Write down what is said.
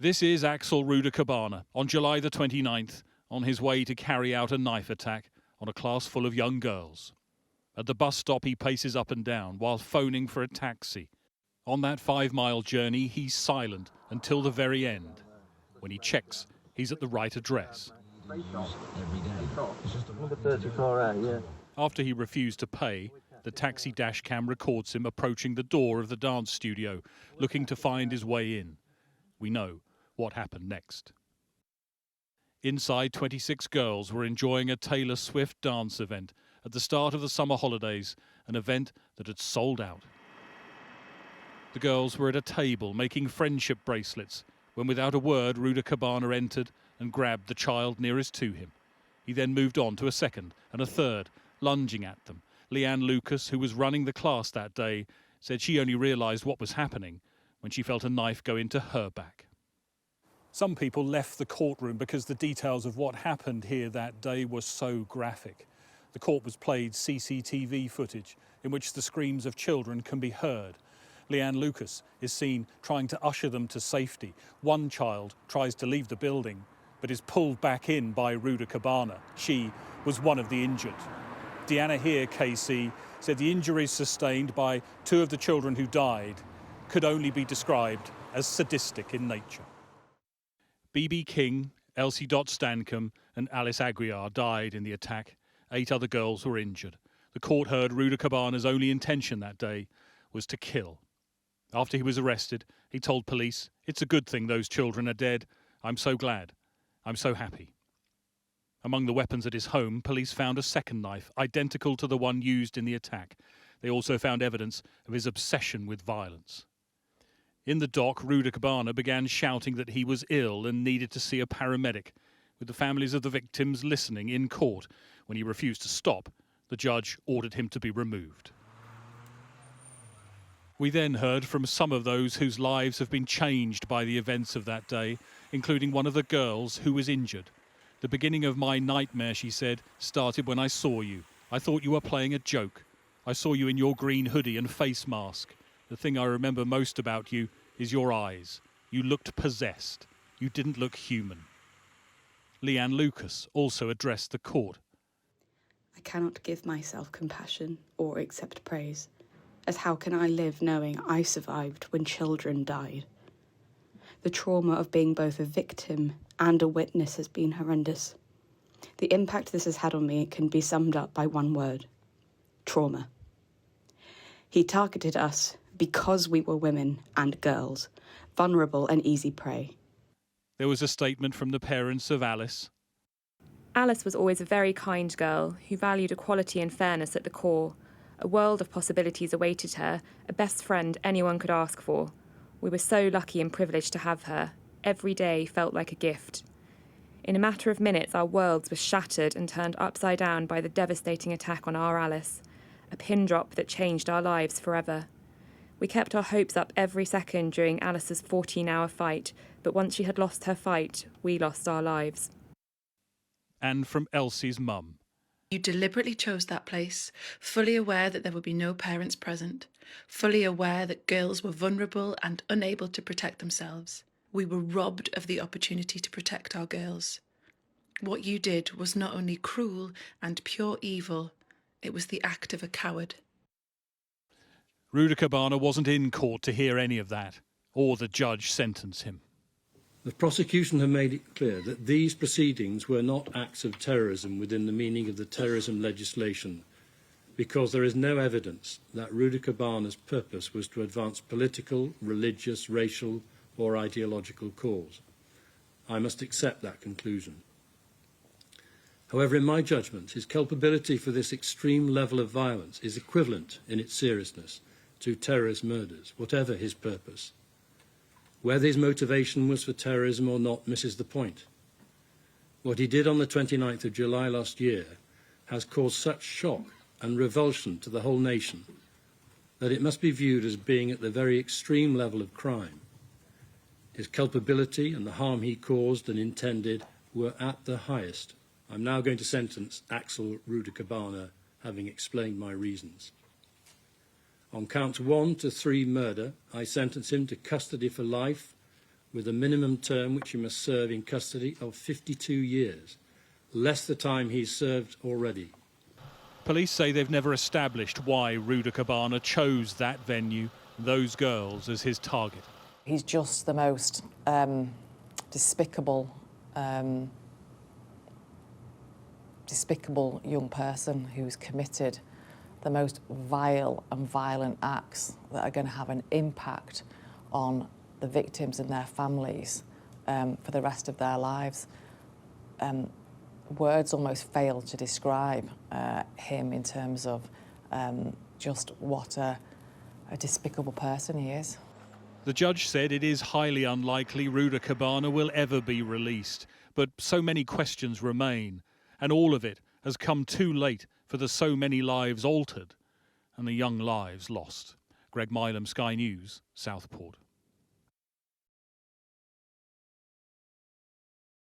This is Axel Rudakubana on July the 29th, on his way to carry out a knife attack on a class full of young girls. At the bus stop he paces up and down while phoning for a taxi. On that 5-mile journey he's silent until the very end. When he checks, he's at the right address. Number 34A, yeah. After he refused to pay, the taxi dash cam records him approaching the door of the dance studio, looking to find his way in. We know what happened next. Inside, 26 girls were enjoying a Taylor Swift dance event at the start of the summer holidays, an event that had sold out. The girls were at a table making friendship bracelets when, without a word, Radakubana entered and grabbed the child nearest to him. He then moved on to a second and a third, lunging at them. Leanne Lucas, who was running the class that day, said she only realised what was happening when she felt a knife go into her back. Some people left the courtroom because the details of what happened here that day were so graphic. The court was played CCTV footage in which the screams of children can be heard. Leanne Lucas is seen trying to usher them to safety. One child tries to leave the building but is pulled back in by Radakubana. She was one of the injured. Deanna here, KC, said the injuries sustained by two of the children who died could only be described as sadistic in nature. Bebe King, Elsie Stancombe and Alice Aguiar died in the attack. 8 other girls were injured. The court heard Radakubana's only intention that day was to kill. After he was arrested, he told police, "It's a good thing those children are dead. I'm so glad. I'm so happy." Among the weapons at his home, police found a second knife, identical to the one used in the attack. They also found evidence of his obsession with violence. In the dock, Radakubana began shouting that he was ill and needed to see a paramedic, with the families of the victims listening in court. When he refused to stop, the judge ordered him to be removed. We then heard from some of those whose lives have been changed by the events of that day, including one of the girls who was injured. "The beginning of my nightmare," she said, "started when I saw you. I thought you were playing a joke. I saw you in your green hoodie and face mask. The thing I remember most about you is your eyes. You looked possessed. You didn't look human." Leanne Lucas also addressed the court. "I cannot give myself compassion or accept praise, as how can I live knowing I survived when children died? The trauma of being both a victim and a witness has been horrendous. The impact this has had on me can be summed up by one word: trauma. He targeted us because we were women and girls, vulnerable and easy prey." There was a statement from the parents of Alice. Alice was always a very kind girl who valued equality and fairness at the core. A world of possibilities awaited her, a best friend anyone could ask for. We were so lucky and privileged to have her. Every day felt like a gift. In a matter of minutes, our worlds were shattered and turned upside down by the devastating attack on our Alice, a pin drop that changed our lives forever. We kept our hopes up every second during Alice's 14-hour fight, but once she had lost her fight, we lost our lives. And from Elsie's mum. "You deliberately chose that place, fully aware that there would be no parents present, fully aware that girls were vulnerable and unable to protect themselves. We were robbed of the opportunity to protect our girls. What you did was not only cruel and pure evil, it was the act of a coward." Radakubana wasn't in court to hear any of that, or the judge sentence him. The prosecution have made it clear that these proceedings were not acts of terrorism within the meaning of the terrorism legislation, because there is no evidence that Radakubana's purpose was to advance political, religious, racial or ideological cause. I must accept that conclusion. However, in my judgment, his culpability for this extreme level of violence is equivalent in its seriousness to terrorist murders, whatever his purpose. Whether his motivation was for terrorism or not misses the point. What he did on the 29th of July last year has caused such shock and revulsion to the whole nation that it must be viewed as being at the very extreme level of crime. His culpability and the harm he caused and intended were at the highest. I'm now going to sentence Axel Rudakubana, having explained my reasons. On counts 1 to 3 murder, I sentence him to custody for life with a minimum term which he must serve in custody of 52 years, less the time he's served already. Police say they've never established why Radakubana chose that venue, those girls, as his target. He's just the most despicable young person who's committed the most vile and violent acts that are going to have an impact on the victims and their families for the rest of their lives. Words almost fail to describe him in terms of just what a despicable person he is. The judge said it is highly unlikely Radakubana will ever be released, but so many questions remain, and all of it has come too late for the so many lives altered and the young lives lost. Greg Milam, Sky News, Southport.